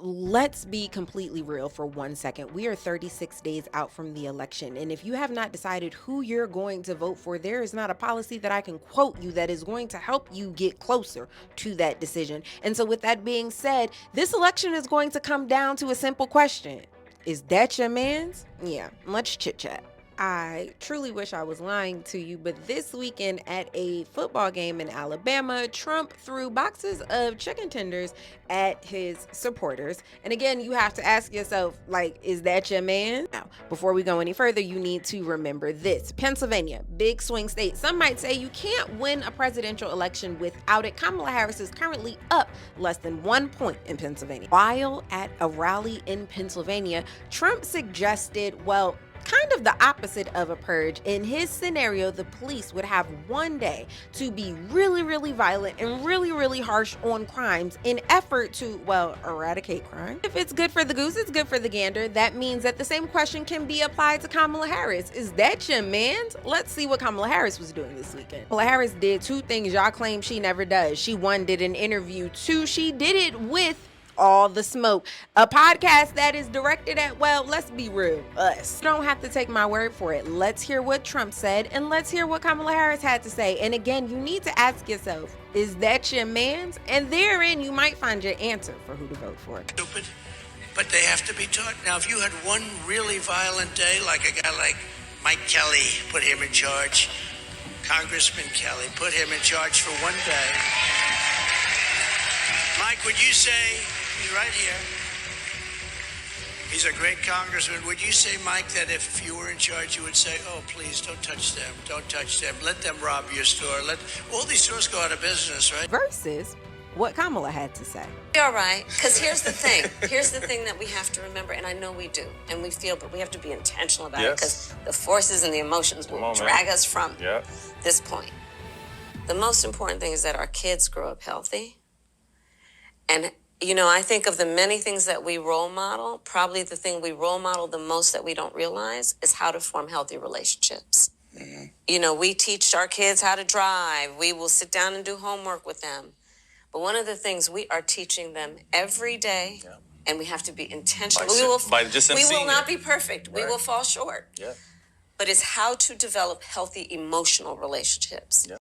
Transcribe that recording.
Let's be completely real for 1 second. We are 36 days out from the election. And if you have not decided who you're going to vote for, there is not a policy that I can quote you that is going to help you get closer to that decision. And so, with that being said, this election is going to come down to a simple question. Is that your man's? Yeah, let's chit chat. I truly wish I was lying to you, but this weekend at a football game in Alabama, Trump threw boxes of chicken tenders at his supporters. And again, you have to ask yourself, like, is that your man? Now, before we go any further, you need to remember this. Pennsylvania, big swing state. Some might say you can't win a presidential election without it. Kamala Harris is currently up less than 1 point in Pennsylvania. While at a rally in Pennsylvania, Trump suggested, well, kind of the opposite of a purge. In his scenario, the police would have one day to be really, really violent and really, really harsh on crimes in effort to, well, eradicate crime. If it's good for the goose, it's good for the gander. That means that the same question can be applied to Kamala Harris. Is that your man's? Let's see what Kamala Harris was doing this weekend. Kamala Harris did two things y'all claim she never does. She, one, did an interview. Two, she did it with All the Smoke, a podcast that is directed at, well, let's be real, us. You don't have to take my word for it. Let's hear what Trump said and let's hear what Kamala Harris had to say. And again, you need to ask yourself, is that your man's? And therein you might find your answer for who to vote for. Stupid, but they have to be taught. Now, if you had one really violent day, like a guy like Mike Kelly, put him in charge, Congressman Kelly, put him in charge for one day. Mike, would you say, he's right here, he's a great congressman. Would you say, Mike, that if you were in charge, you would say, oh, please, don't touch them. Don't touch them. Let them rob your store. Let all these stores go out of business, right? Versus what Kamala had to say. All right, because here's the thing. Here's the thing that we have to remember, and I know we do, and we feel, but we have to be intentional about it, because the forces and the emotions will drag us from this point. The most important thing is that our kids grow up healthy. And, you know, I think of the many things that we role model, probably the thing we role model the most that we don't realize is how to form healthy relationships. Mm-hmm. You know, we teach our kids how to drive. We will sit down and do homework with them. But one of the things we are teaching them every day, and we have to be intentional. We will not be perfect. Right. We will fall short. Yeah. But it's how to develop healthy emotional relationships. Yeah.